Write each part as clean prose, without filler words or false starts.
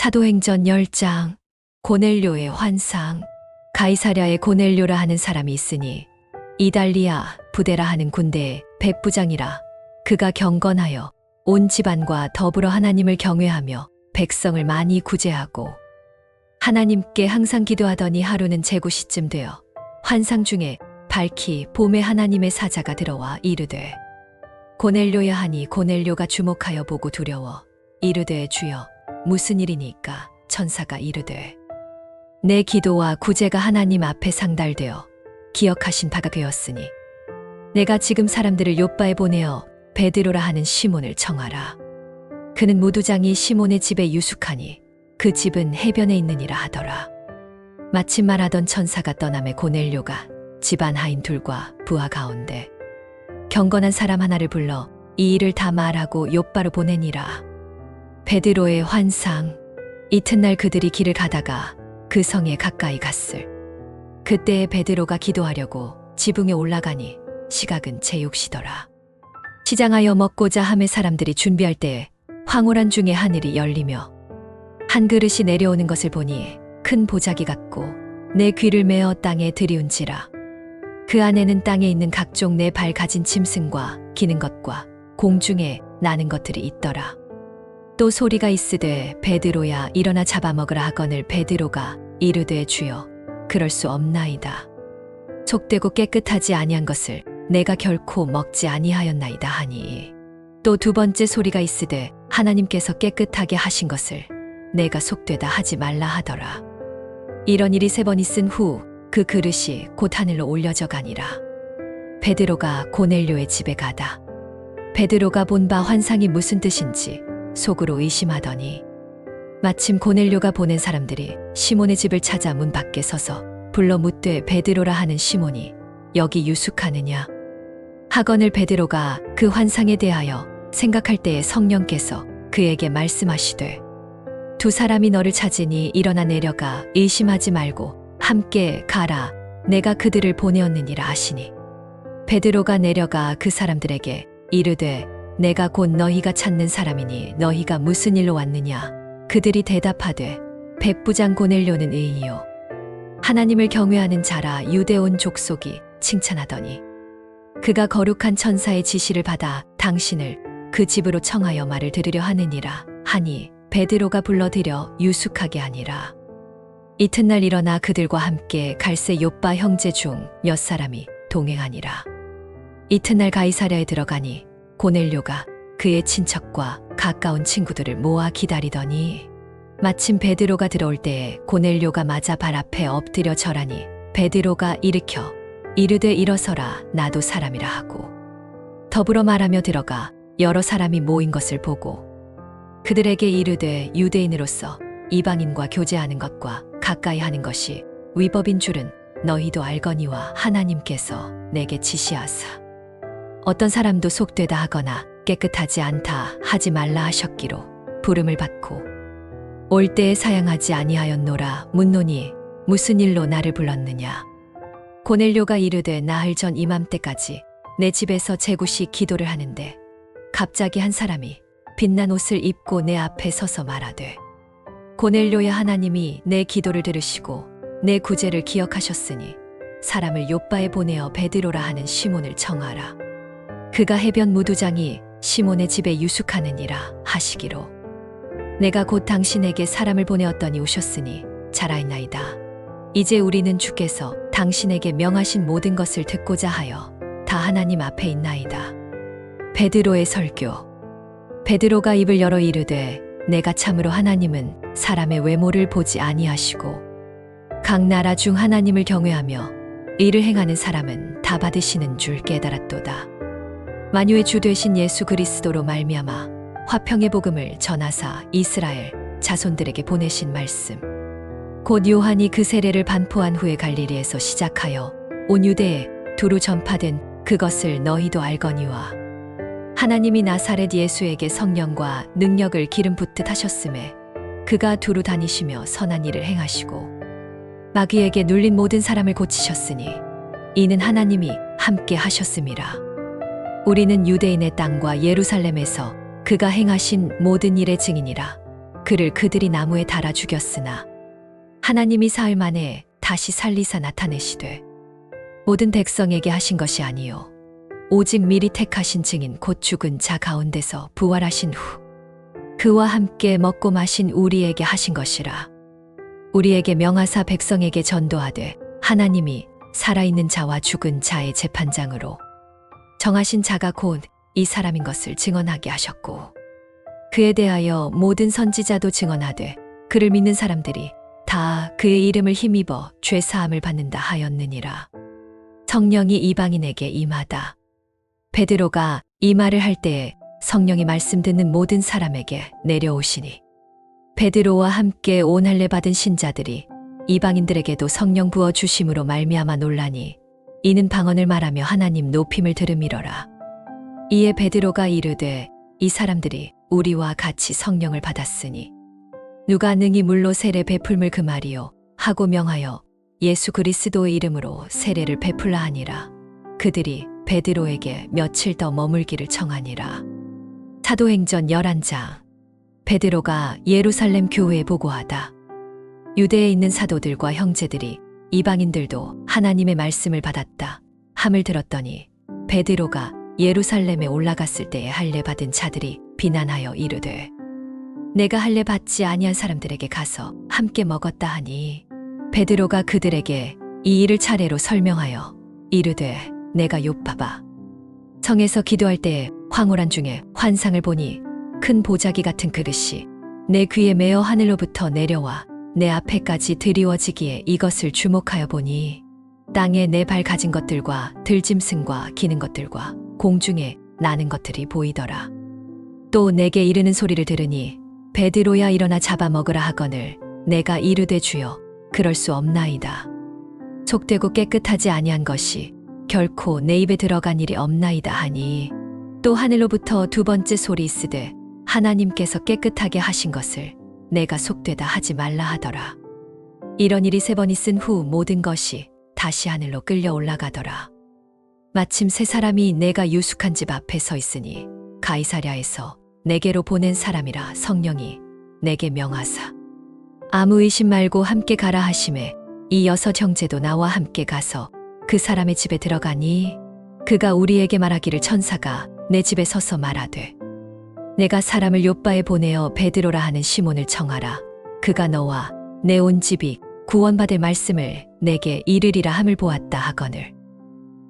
사도행전 10장. 고넬료의 환상. 가이사랴에 고넬료라 하는 사람이 있으니 이달리아 부데라 하는 군대의 백부장이라. 그가 경건하여 온 집안과 더불어 하나님을 경외하며 백성을 많이 구제하고 하나님께 항상 기도하더니 하루는 제구 시쯤 되어 환상 중에 밝히 봄에 하나님의 사자가 들어와 이르되 고넬료야 하니 고넬료가 주목하여 보고 두려워 이르되 주여 무슨 일이니까. 천사가 이르되 내 기도와 구제가 하나님 앞에 상달되어 기억하신 바가 되었으니 내가 지금 사람들을 요빠에 보내어 베드로라 하는 시몬을 청하라. 그는 무두장이 시몬의 집에 유숙하니 그 집은 해변에 있느니라 하더라. 마침 말하던 천사가 떠남에 고넬료가 집안 하인 둘과 부하 가운데 경건한 사람 하나를 불러 이 일을 다 말하고 요빠로 보내니라. 베드로의 환상. 이튿날 그들이 길을 가다가 그 성에 가까이 갔을. 그때에 베드로가 기도하려고 지붕에 올라가니 시각은 제6시더라. 시장하여 먹고자 하매 사람들이 준비할 때에 황홀한 중에 하늘이 열리며 한 그릇이 내려오는 것을 보니 큰 보자기 같고 내 귀를 메어 땅에 들이운지라. 그 안에는 땅에 있는 각종 네 발 가진 짐승과 기는 것과 공중에 나는 것들이 있더라. 또 소리가 있으되 베드로야 일어나 잡아먹으라 하거늘 베드로가 이르되 주여 그럴 수 없나이다. 속되고 깨끗하지 아니한 것을 내가 결코 먹지 아니하였나이다 하니 또 두 번째 소리가 있으되 하나님께서 깨끗하게 하신 것을 내가 속되다 하지 말라 하더라. 이런 일이 3번 있은 후 그 그릇이 곧 하늘로 올려져 가니라. 베드로가 고넬료의 집에 가다 베드로가 본 바 환상이 무슨 뜻인지 속으로 의심하더니 마침 고넬료가 보낸 사람들이 시몬의 집을 찾아 문 밖에 서서 불러 묻되 베드로라 하는 시몬이 여기 유숙하느냐 하거늘 베드로가 그 환상에 대하여 생각할 때에 성령께서 그에게 말씀하시되 두 사람이 너를 찾으니 일어나 내려가 의심하지 말고 함께 가라. 내가 그들을 보내었느니라 하시니 베드로가 내려가 그 사람들에게 이르되 내가 곧 너희가 찾는 사람이니 너희가 무슨 일로 왔느냐. 그들이 대답하되 백부장 고넬료는 의이요 하나님을 경외하는 자라 유대 온 족속이 칭찬하더니 그가 거룩한 천사의 지시를 받아 당신을 그 집으로 청하여 말을 들으려 하느니라 하니 베드로가 불러들여 유숙하게 하니라. 이튿날 일어나 그들과 함께 갈새 요빠 형제 중 몇 사람이 동행하니라. 이튿날 가이사랴에 들어가니 고넬료가 그의 친척과 가까운 친구들을 모아 기다리더니 마침 베드로가 들어올 때에 고넬료가 맞아 발 앞에 엎드려 절하니 베드로가 일으켜 이르되 일어서라 나도 사람이라 하고 더불어 말하며 들어가 여러 사람이 모인 것을 보고 그들에게 이르되 유대인으로서 이방인과 교제하는 것과 가까이 하는 것이 위법인 줄은 너희도 알거니와 하나님께서 내게 지시하사 어떤 사람도 속되다 하거나 깨끗하지 않다 하지 말라 하셨기로 부름을 받고 올 때에 사양하지 아니하였노라 묻노니 무슨 일로 나를 불렀느냐. 고넬료가 이르되 나흘 전 이맘때까지 내 집에서 제굿이 기도를 하는데 갑자기 한 사람이 빛난 옷을 입고 내 앞에 서서 말하되 고넬료야 하나님이 내 기도를 들으시고 내 구제를 기억하셨으니 사람을 요빠에 보내어 베드로라 하는 시몬을 청하라. 그가 해변 무두장이 시몬의 집에 유숙하느니라 하시기로 내가 곧 당신에게 사람을 보내었더니 오셨으니 잘하였나이다. 이제 우리는 주께서 당신에게 명하신 모든 것을 듣고자 하여 다 하나님 앞에 있나이다. 베드로의 설교. 베드로가 입을 열어 이르되 내가 참으로 하나님은 사람의 외모를 보지 아니하시고 각 나라 중 하나님을 경외하며 이를 행하는 사람은 다 받으시는 줄 깨달았도다. 만유의 주 되신 예수 그리스도로 말미암아 화평의 복음을 전하사 이스라엘 자손들에게 보내신 말씀 곧 요한이 그 세례를 반포한 후에 갈릴리에서 시작하여 온 유대에 두루 전파된 그것을 너희도 알거니와 하나님이 나사렛 예수에게 성령과 능력을 기름 붓듯 하셨음에 그가 두루 다니시며 선한 일을 행하시고 마귀에게 눌린 모든 사람을 고치셨으니 이는 하나님이 함께 하셨음이라. 우리는 유대인의 땅과 예루살렘에서 그가 행하신 모든 일의 증인이라. 그를 그들이 나무에 달아 죽였으나 하나님이 사흘 만에 다시 살리사 나타내시되 모든 백성에게 하신 것이 아니요 오직 미리 택하신 증인 곧 죽은 자 가운데서 부활하신 후 그와 함께 먹고 마신 우리에게 하신 것이라. 우리에게 명하사 백성에게 전도하되 하나님이 살아있는 자와 죽은 자의 재판장으로 정하신 자가 곧 이 사람인 것을 증언하게 하셨고 그에 대하여 모든 선지자도 증언하되 그를 믿는 사람들이 다 그의 이름을 힘입어 죄 사함을 받는다 하였느니라. 성령이 이방인에게 임하다. 베드로가 이 말을 할 때에 성령이 말씀 듣는 모든 사람에게 내려오시니 베드로와 함께 온 할례 받은 신자들이 이방인들에게도 성령 부어 주심으로 말미암아 놀라니 이는 방언을 말하며 하나님 높임을 들음이러라. 이에 베드로가 이르되 이 사람들이 우리와 같이 성령을 받았으니 누가 능히 물로 세례 베풀물 그 말이요 하고 명하여 예수 그리스도의 이름으로 세례를 베풀라 하니라. 그들이 베드로에게 며칠 더 머물기를 청하니라. 사도행전 11장. 베드로가 예루살렘 교회에 보고하다. 유대에 있는 사도들과 형제들이 이방인들도 하나님의 말씀을 받았다 함을 들었더니 베드로가 예루살렘에 올라갔을 때에 할례 받은 자들이 비난하여 이르되 내가 할례 받지 아니한 사람들에게 가서 함께 먹었다 하니 베드로가 그들에게 이 일을 차례로 설명하여 이르되 내가 요파바 성에서 기도할 때에 황홀한 중에 환상을 보니 큰 보자기 같은 그릇이 내 귀에 매어 하늘로부터 내려와 내 앞에까지 드리워지기에 이것을 주목하여 보니 땅에 내 발 가진 것들과 들짐승과 기는 것들과 공중에 나는 것들이 보이더라. 또 내게 이르는 소리를 들으니 베드로야 일어나 잡아먹으라 하거늘 내가 이르되 주여 그럴 수 없나이다. 속되고 깨끗하지 아니한 것이 결코 내 입에 들어간 일이 없나이다 하니 또 하늘로부터 두 번째 소리 있으되 하나님께서 깨끗하게 하신 것을 내가 속되다 하지 말라 하더라. 이런 일이 3번 있은 후 모든 것이 다시 하늘로 끌려 올라가더라. 마침 3사람이 내가 유숙한 집 앞에 서 있으니 가이사랴에서 내게로 보낸 사람이라 성령이 내게 명하사 아무 의심 말고 함께 가라 하심에 이 6 형제도 나와 함께 가서 그 사람의 집에 들어가니 그가 우리에게 말하기를 천사가 내 집에 서서 말하되 내가 사람을 요바에 보내어 베드로라 하는 시몬을 청하라. 그가 너와 내 온 집이 구원받을 말씀을 내게 이르리라 함을 보았다 하거늘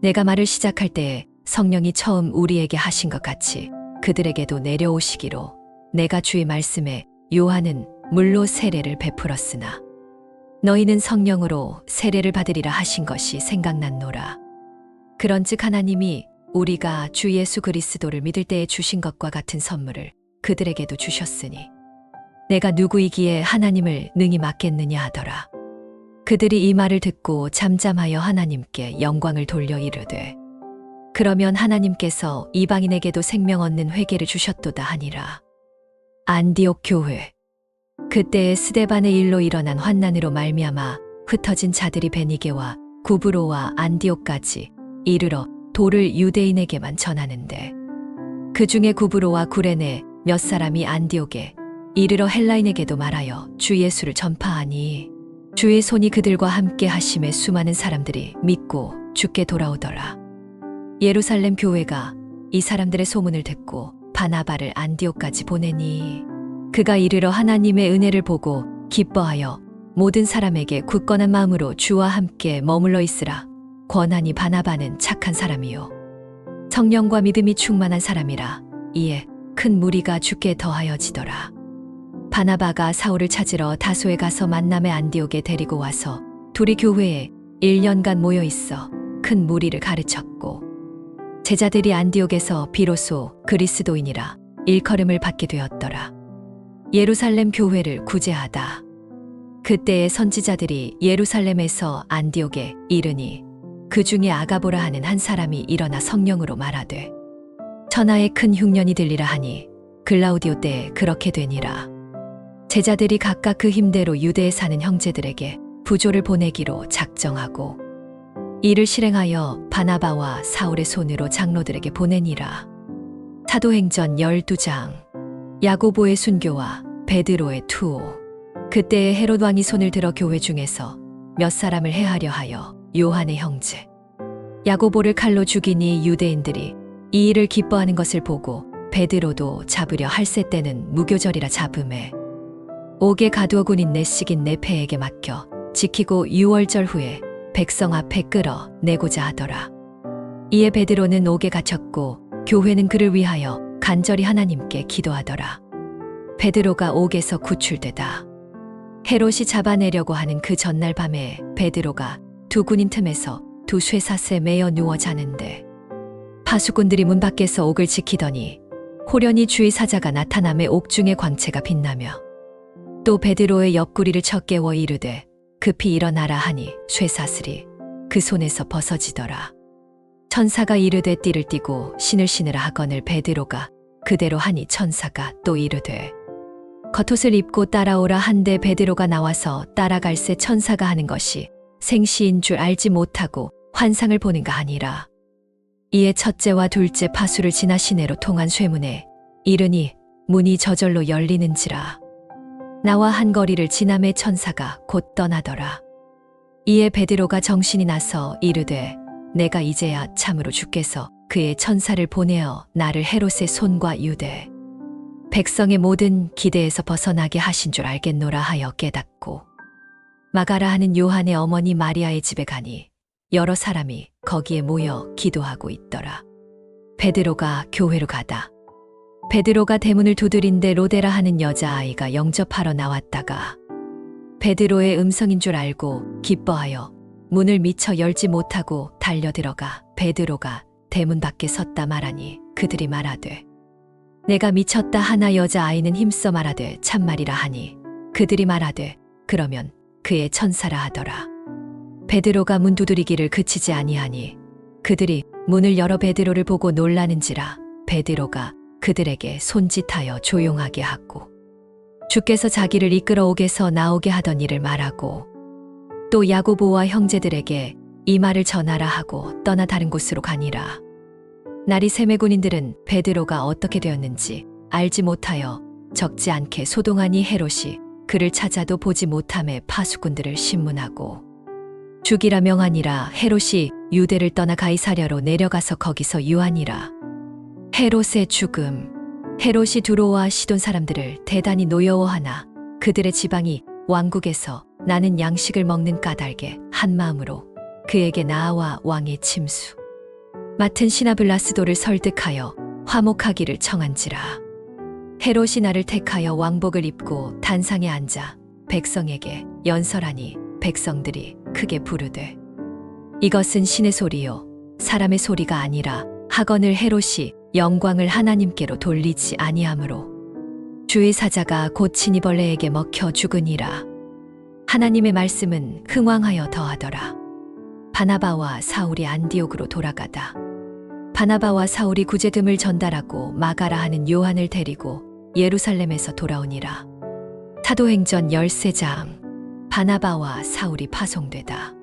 내가 말을 시작할 때에 성령이 처음 우리에게 하신 것 같이 그들에게도 내려오시기로 내가 주의 말씀에 요한은 물로 세례를 베풀었으나 너희는 성령으로 세례를 받으리라 하신 것이 생각났노라. 그런즉 하나님이 우리가 주 예수 그리스도를 믿을 때에 주신 것과 같은 선물을 그들에게도 주셨으니 내가 누구이기에 하나님을 능히 맡겠느냐 하더라. 그들이 이 말을 듣고 잠잠하여 하나님께 영광을 돌려 이르되 그러면 하나님께서 이방인에게도 생명 얻는 회개를 주셨도다 하니라. 안디옥 교회. 그때에 스데반의 일로 일어난 환난으로 말미암아 흩어진 자들이 베니게와 구브로와 안디옥까지 이르러 도를 유대인에게만 전하는데 그 중에 구브로와 구레네 몇 사람이 안디옥에 이르러 헬라인에게도 말하여 주 예수를 전파하니 주의 손이 그들과 함께 하심에 수많은 사람들이 믿고 주께 돌아오더라. 예루살렘 교회가 이 사람들의 소문을 듣고 바나바를 안디옥까지 보내니 그가 이르러 하나님의 은혜를 보고 기뻐하여 모든 사람에게 굳건한 마음으로 주와 함께 머물러 있으라. 권하니 바나바는 착한 사람이요 성령과 믿음이 충만한 사람이라. 이에 큰 무리가 주께 더하여지더라. 바나바가 사울을 찾으러 다소에 가서 만남의 안디옥에 데리고 와서 둘이 교회에 1년간 모여 있어 큰 무리를 가르쳤고 제자들이 안디옥에서 비로소 그리스도인이라 일컬음을 받게 되었더라. 예루살렘 교회를 구제하다. 그때의 선지자들이 예루살렘에서 안디옥에 이르니 그 중에 아가보라 하는 한 사람이 일어나 성령으로 말하되 천하에 큰 흉년이 들리라 하니 글라우디오 때에 그렇게 되니라. 제자들이 각각 그 힘대로 유대에 사는 형제들에게 부조를 보내기로 작정하고 이를 실행하여 바나바와 사울의 손으로 장로들에게 보내니라. 사도행전 12장. 야고보의 순교와 베드로의 투호. 그때에 헤롯 왕이 손을 들어 교회 중에서 몇 사람을 해하려 하여 요한의 형제 야고보를 칼로 죽이니 유대인들이 이 일을 기뻐하는 것을 보고 베드로도 잡으려 할세 때는 무교절이라 잡음에 옥에 가두어 군인 내식인 네페에게 맡겨 지키고 6월절 후에 백성 앞에 끌어 내고자 하더라. 이에 베드로는 옥에 갇혔고 교회는 그를 위하여 간절히 하나님께 기도하더라. 베드로가 옥에서 구출되다. 헤롯이 잡아내려고 하는 그 전날 밤에 베드로가 두 군인 틈에서 두 쇠사슬에 매여 누워 자는데 파수꾼들이 문 밖에서 옥을 지키더니 호련히 주의 사자가 나타남에 옥중의 광채가 빛나며 또 베드로의 옆구리를 쳐 깨워 이르되 급히 일어나라 하니 쇠사슬이 그 손에서 벗어지더라. 천사가 이르되 띠를 띠고 신을 신으라 하거늘 베드로가 그대로 하니 천사가 또 이르되 겉옷을 입고 따라오라 한데 베드로가 나와서 따라갈새 천사가 하는 것이 생시인 줄 알지 못하고 환상을 보는가 하니라. 이에 첫째와 둘째 파수를 지나 시내로 통한 쇠문에 이르니 문이 저절로 열리는지라. 나와 한 거리를 지남에 천사가 곧 떠나더라. 이에 베드로가 정신이 나서 이르되 내가 이제야 참으로 주께서 그의 천사를 보내어 나를 헤롯의 손과 유대 백성의 모든 기대에서 벗어나게 하신 줄 알겠노라 하여 깨닫고 마가라 하는 요한의 어머니 마리아의 집에 가니 여러 사람이 거기에 모여 기도하고 있더라. 베드로가 교회로 가다. 베드로가 대문을 두드린데 로데라 하는 여자아이가 영접하러 나왔다가 베드로의 음성인 줄 알고 기뻐하여 문을 미처 열지 못하고 달려들어가 베드로가 대문 밖에 섰다 말하니 그들이 말하되 내가 미쳤다 하나 여자아이는 힘써 말하되 참말이라 하니 그들이 말하되 그러면 그의 천사라 하더라. 베드로가 문 두드리기를 그치지 아니하니 그들이 문을 열어 베드로를 보고 놀라는지라. 베드로가 그들에게 손짓하여 조용하게 하고 주께서 자기를 이끌어 옥에서 나오게 하던 일을 말하고 또 야고보와 형제들에게 이 말을 전하라 하고 떠나 다른 곳으로 가니라. 날이 새매 군인들은 베드로가 어떻게 되었는지 알지 못하여 적지 않게 소동하니 헤롯이 그를 찾아도 보지 못함에 파수꾼들을 신문하고 죽이라 명하니라. 헤롯이 유대를 떠나 가이사랴로 내려가서 거기서 유하니라. 헤롯의 죽음. 헤롯이 두로와 시돈 사람들을 대단히 노여워하나 그들의 지방이 왕국에서 나는 양식을 먹는 까닭에 한 마음으로 그에게 나아와 왕의 침수 맡은 시나블라스도를 설득하여 화목하기를 청한지라. 헤롯이 나를 택하여 왕복을 입고 단상에 앉아 백성에게 연설하니 백성들이 크게 부르되 이것은 신의 소리요 사람의 소리가 아니라 하거늘 헤롯이 영광을 하나님께로 돌리지 아니하므로 주의 사자가 곧 치니벌레에게 먹혀 죽으니라. 하나님의 말씀은 흥왕하여 더하더라. 바나바와 사울이 안디옥으로 돌아가다. 바나바와 사울이 구제금을 전달하고 마가라 하는 요한을 데리고 예루살렘에서 돌아오니라. 사도행전 13장. 바나바와 사울이 파송되다.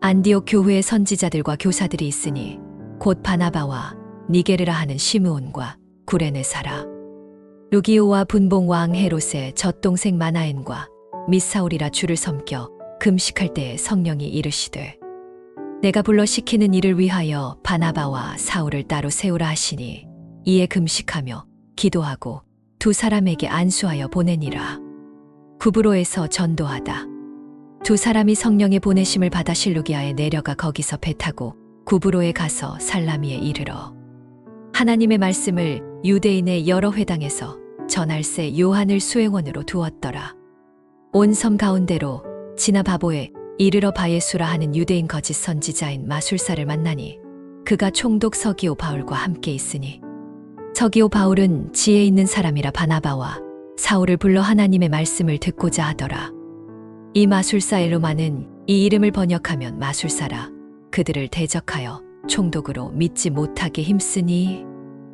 안디옥 교회의 선지자들과 교사들이 있으니 곧 바나바와 니게르라 하는 시므온과 구레네 사라 루기오와 분봉 왕 헤롯의 젖동생 마나엔과 및 사울이라 주를 섬겨 금식할 때에 성령이 이르시되 내가 불러 시키는 일을 위하여 바나바와 사울을 따로 세우라 하시니 이에 금식하며 기도하고 두 사람에게 안수하여 보내니라. 구브로에서 전도하다. 두 사람이 성령의 보내심을 받아 실루기아에 내려가 거기서 배 타고 구브로에 가서 살라미에 이르러 하나님의 말씀을 유대인의 여러 회당에서 전할새 요한을 수행원으로 두었더라. 온 섬 가운데로 지나 바보에 이르러 바예수라 하는 유대인 거짓 선지자인 마술사를 만나니 그가 총독 서기오 바울과 함께 있으니 서기오 바울은 지혜 있는 사람이라 바나바와 사울을 불러 하나님의 말씀을 듣고자 하더라. 이 마술사 엘로마는 이 이름을 번역하면 마술사라 그들을 대적하여 총독으로 믿지 못하게 힘쓰니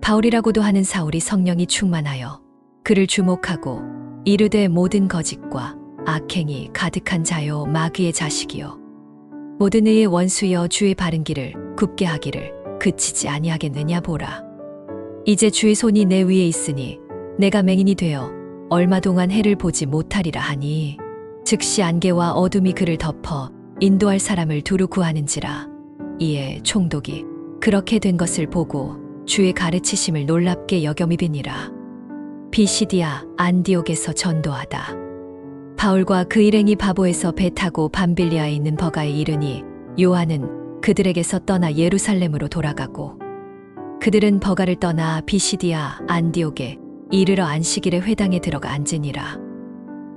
바울이라고도 하는 사울이 성령이 충만하여 그를 주목하고 이르되 모든 거짓과 악행이 가득한 자요 마귀의 자식이요 모든 의의 원수여 주의 바른 길을 굽게 하기를 그치지 아니하겠느냐 보라. 이제 주의 손이 내 위에 있으니 내가 맹인이 되어 얼마 동안 해를 보지 못하리라 하니 즉시 안개와 어둠이 그를 덮어 인도할 사람을 두루 구하는지라. 이에 총독이 그렇게 된 것을 보고 주의 가르치심을 놀랍게 여겨 믿으니라. 비시디아 안디옥에서 전도하다. 바울과 그 일행이 바보에서 배 타고 밤빌리아에 있는 버가에 이르니 요한은 그들에게서 떠나 예루살렘으로 돌아가고 그들은 버가를 떠나 비시디아 안디옥에 이르러 안식일에 회당에 들어가 앉으니라.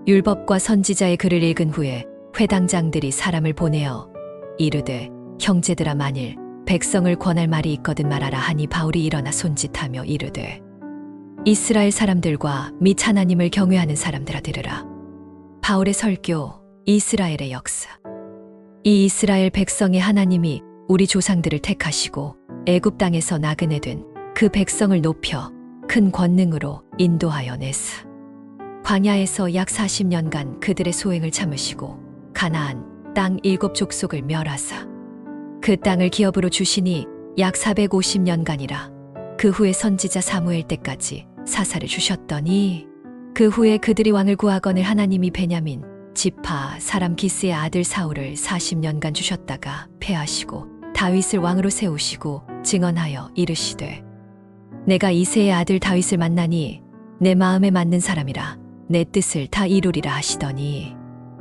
율법과 선지자의 글을 읽은 후에 회당장들이 사람을 보내어 이르되 형제들아 만일 백성을 권할 말이 있거든 말하라 하니 바울이 일어나 손짓하며 이르되 이스라엘 사람들과 및 하나님을 경외하는 사람들아 들으라. 바울의 설교 이스라엘의 역사. 이 이스라엘 백성의 하나님이 우리 조상들을 택하시고 애굽 땅에서 나그네 된 그 백성을 높여 큰 권능으로 인도하여 내사 광야에서 약 40년간 그들의 소행을 참으시고 가나안 땅 7족속을 멸하사 그 땅을 기업으로 주시니 약 450년간이라. 그 후에 선지자 사무엘 때까지 사사를 주셨더니 그 후에 그들이 왕을 구하거늘 하나님이 베냐민 지파 사람 기스의 아들 사울을 40년간 주셨다가 패하시고 다윗을 왕으로 세우시고 증언하여 이르시되 내가 이새의 아들 다윗을 만나니 내 마음에 맞는 사람이라 내 뜻을 다 이루리라 하시더니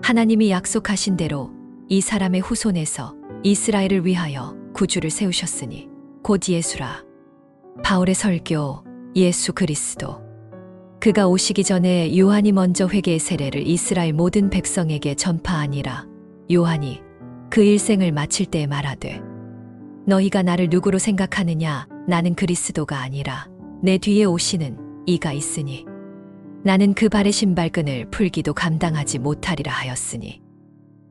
하나님이 약속하신 대로 이 사람의 후손에서 이스라엘을 위하여 구주를 세우셨으니 곧 예수라. 바울의 설교 예수 그리스도. 그가 오시기 전에 요한이 먼저 회개의 세례를 이스라엘 모든 백성에게 전파하니라. 요한이 그 일생을 마칠 때에 말하되 너희가 나를 누구로 생각하느냐 나는 그리스도가 아니라 내 뒤에 오시는 이가 있으니 나는 그 발의 신발끈을 풀기도 감당하지 못하리라 하였으니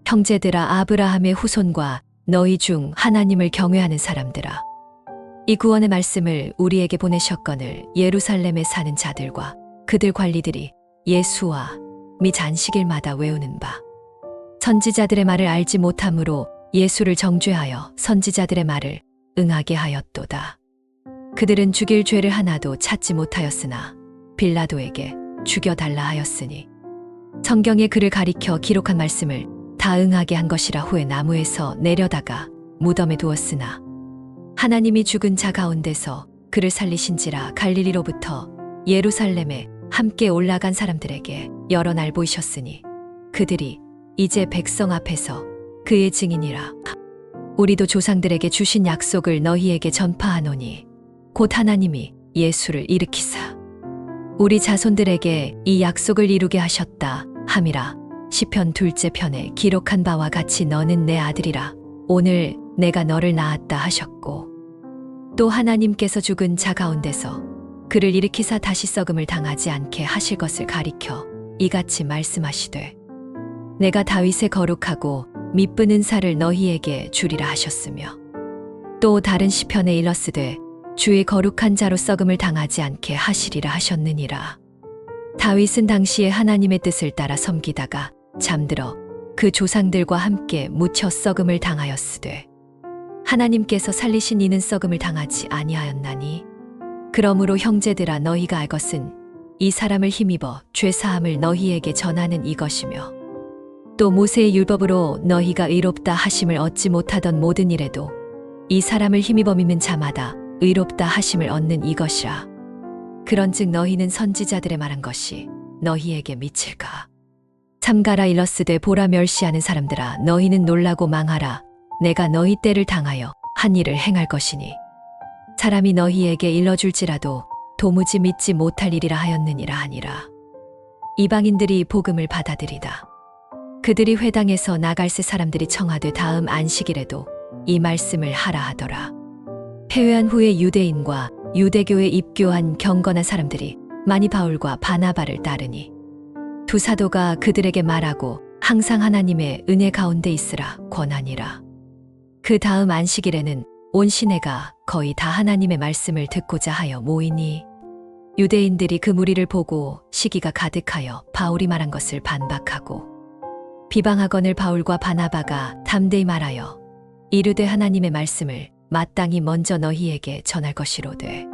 형제들아 아브라함의 후손과 너희 중 하나님을 경외하는 사람들아 이 구원의 말씀을 우리에게 보내셨거늘 예루살렘에 사는 자들과 그들 관리들이 예수와 및 안식일마다 외우는 바 선지자들의 말을 알지 못함으로 예수를 정죄하여 선지자들의 말을 응하게 하였도다. 그들은 죽일 죄를 하나도 찾지 못하였으나 빌라도에게 죽여달라 하였으니 성경에 그를 가리켜 기록한 말씀을 다 응하게 한 것이라. 후에 나무에서 내려다가 무덤에 두었으나 하나님이 죽은 자 가운데서 그를 살리신지라. 갈릴리로부터 예루살렘에 함께 올라간 사람들에게 여러 날 보이셨으니 그들이 이제 백성 앞에서 그의 증인이라. 우리도 조상들에게 주신 약속을 너희에게 전파하노니 곧 하나님이 예수를 일으키사 우리 자손들에게 이 약속을 이루게 하셨다 함이라. 시편 2째 편에 기록한 바와 같이 너는 내 아들이라. 오늘 내가 너를 낳았다 하셨고 또 하나님께서 죽은 자 가운데서 그를 일으키사 다시 썩음을 당하지 않게 하실 것을 가리켜 이같이 말씀하시되 내가 다윗의 거룩하고 미쁜 은사를 너희에게 주리라 하셨으며 또 다른 시편에 일렀으되 주의 거룩한 자로 썩음을 당하지 않게 하시리라 하셨느니라. 다윗은 당시에 하나님의 뜻을 따라 섬기다가 잠들어 그 조상들과 함께 묻혀 썩음을 당하였으되 하나님께서 살리신 이는 썩음을 당하지 아니하였나니 그러므로 형제들아 너희가 알 것은 이 사람을 힘입어 죄사함을 너희에게 전하는 이것이며 또 모세의 율법으로 너희가 의롭다 하심을 얻지 못하던 모든 일에도 이 사람을 힘입어 믿는 자마다 의롭다 하심을 얻는 이것이라. 그런즉 너희는 선지자들의 말한 것이 너희에게 미칠까. 삼가라 일러스되 보라 멸시하는 사람들아 너희는 놀라고 망하라. 내가 너희 때를 당하여 한 일을 행할 것이니 사람이 너희에게 일러줄지라도 도무지 믿지 못할 일이라 하였느니라 하니라. 이방인들이 복음을 받아들이다. 그들이 회당에서 나갈새 사람들이 청하되 다음 안식일에도 이 말씀을 하라 하더라. 패회한 후에 유대인과 유대교에 입교한 경건한 사람들이 많이 바울과 바나바를 따르니 두 사도가 그들에게 말하고 항상 하나님의 은혜 가운데 있으라 권하니라. 그 다음 안식일에는 온 시내가 거의 다 하나님의 말씀을 듣고자 하여 모이니 유대인들이 그 무리를 보고 시기가 가득하여 바울이 말한 것을 반박하고 비방하거늘 바울과 바나바가 담대히 말하여 이르되 하나님의 말씀을 마땅히 먼저 너희에게 전할 것이로되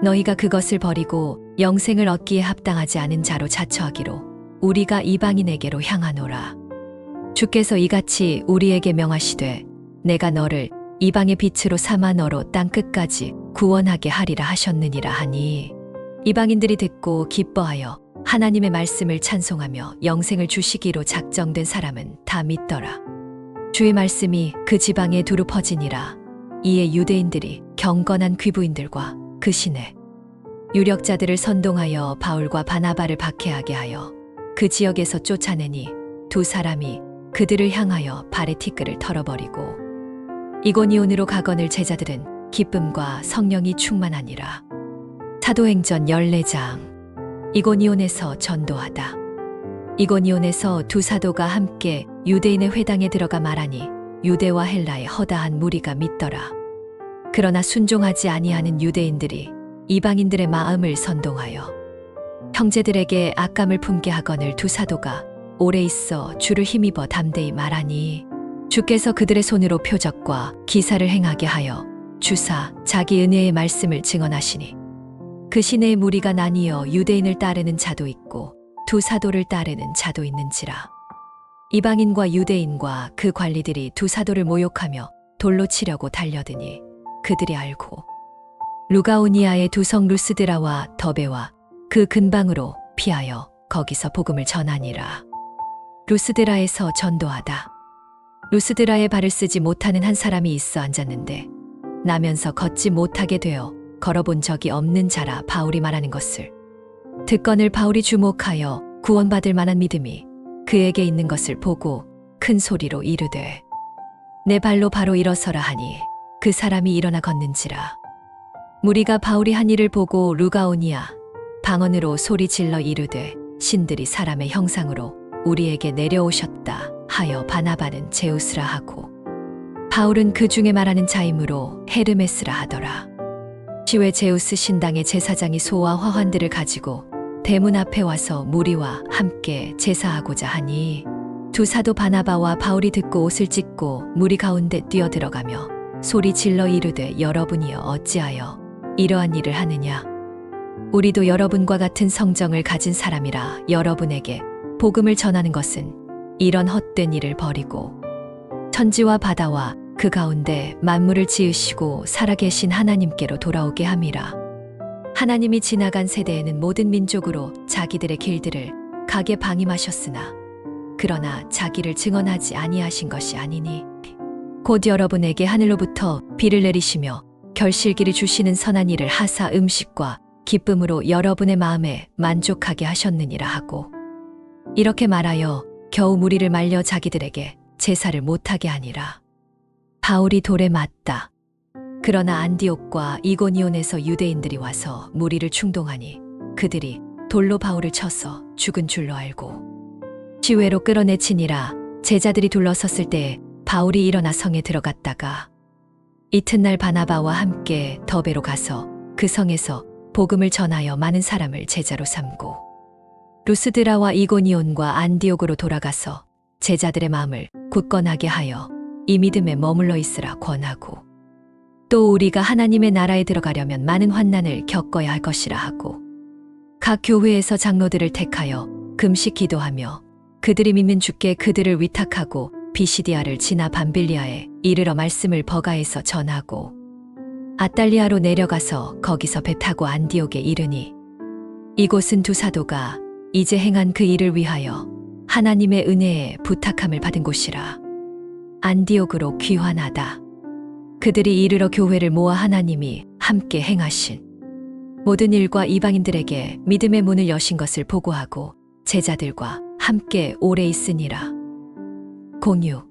너희가 그것을 버리고 영생을 얻기에 합당하지 않은 자로 자처하기로 우리가 이방인에게로 향하노라. 주께서 이같이 우리에게 명하시되 내가 너를 이방의 빛으로 삼아 너로 땅 끝까지 구원하게 하리라 하셨느니라 하니 이방인들이 듣고 기뻐하여 하나님의 말씀을 찬송하며 영생을 주시기로 작정된 사람은 다 믿더라. 주의 말씀이 그 지방에 두루 퍼지니라. 이에 유대인들이 경건한 귀부인들과 그 시내 유력자들을 선동하여 바울과 바나바를 박해하게 하여 그 지역에서 쫓아내니 두 사람이 그들을 향하여 발의 티끌을 털어버리고 이고니온으로 가거늘 제자들은 기쁨과 성령이 충만하니라. 사도행전 14장. 이고니온에서 전도하다. 이고니온에서 두 사도가 함께 유대인의 회당에 들어가 말하니 유대와 헬라의 허다한 무리가 믿더라. 그러나 순종하지 아니하는 유대인들이 이방인들의 마음을 선동하여 형제들에게 악감을 품게 하거늘 두 사도가 오래 있어 주를 힘입어 담대히 말하니 주께서 그들의 손으로 표적과 기사를 행하게 하여 주사 자기 은혜의 말씀을 증언하시니 그 시내의 무리가 나뉘어 유대인을 따르는 자도 있고 두 사도를 따르는 자도 있는지라. 이방인과 유대인과 그 관리들이 두 사도를 모욕하며 돌로 치려고 달려드니 그들이 알고 루가오니아의 두 성 루스드라와 더베와 그 근방으로 피하여 거기서 복음을 전하니라. 루스드라에서 전도하다. 루스드라에 발을 쓰지 못하는 한 사람이 있어 앉았는데 나면서 걷지 못하게 되어 걸어본 적이 없는 자라 바울이 말하는 것을 듣거늘 바울이 주목하여 구원받을 만한 믿음이 그에게 있는 것을 보고 큰 소리로 이르되 내 발로 바로 일어서라 하니 그 사람이 일어나 걷는지라. 무리가 바울이 한 일을 보고 루가오니아 방언으로 소리 질러 이르되 신들이 사람의 형상으로 우리에게 내려오셨다 하여 바나바는 제우스라 하고 바울은 그 중에 말하는 자이므로 헤르메스라 하더라. 시외 제우스 신당의 제사장이 소와 화환들을 가지고 대문 앞에 와서 무리와 함께 제사하고자 하니 두 사도 바나바와 바울이 듣고 옷을 찢고 무리 가운데 뛰어들어가며 소리 질러 이르되 여러분이여 어찌하여 이러한 일을 하느냐. 우리도 여러분과 같은 성정을 가진 사람이라 여러분에게 복음을 전하는 것은 이런 헛된 일을 버리고 천지와 바다와 그 가운데 만물을 지으시고 살아계신 하나님께로 돌아오게 함이라. 하나님이 지나간 세대에는 모든 민족으로 자기들의 길들을 가게 방임하셨으나 그러나 자기를 증언하지 아니하신 것이 아니니 곧 여러분에게 하늘로부터 비를 내리시며 결실기를 주시는 선한 일을 하사 음식과 기쁨으로 여러분의 마음에 만족하게 하셨느니라 하고 이렇게 말하여 겨우 무리를 말려 자기들에게 제사를 못하게 하니라. 바울이 돌에 맞다. 그러나 안디옥과 이고니온에서 유대인들이 와서 무리를 충동하니 그들이 돌로 바울을 쳐서 죽은 줄로 알고 지회로 끌어내치니라. 제자들이 둘러섰을 때에 바울이 일어나 성에 들어갔다가 이튿날 바나바와 함께 더베로 가서 그 성에서 복음을 전하여 많은 사람을 제자로 삼고 루스드라와 이고니온과 안디옥으로 돌아가서 제자들의 마음을 굳건하게 하여 이 믿음에 머물러 있으라 권하고 또 우리가 하나님의 나라에 들어가려면 많은 환난을 겪어야 할 것이라 하고 각 교회에서 장로들을 택하여 금식 기도하며 그들이 믿는 주께 그들을 위탁하고 비시디아를 지나 밤빌리아에 이르러 말씀을 버가에서 전하고 아달리아로 내려가서 거기서 배 타고 안디옥에 이르니 이곳은 두 사도가 이제 행한 그 일을 위하여 하나님의 은혜에 부탁함을 받은 곳이라. 안디옥으로 귀환하다. 그들이 이르러 교회를 모아 하나님이 함께 행하신 모든 일과 이방인들에게 믿음의 문을 여신 것을 보고하고 제자들과 함께 오래 있으니라. 공유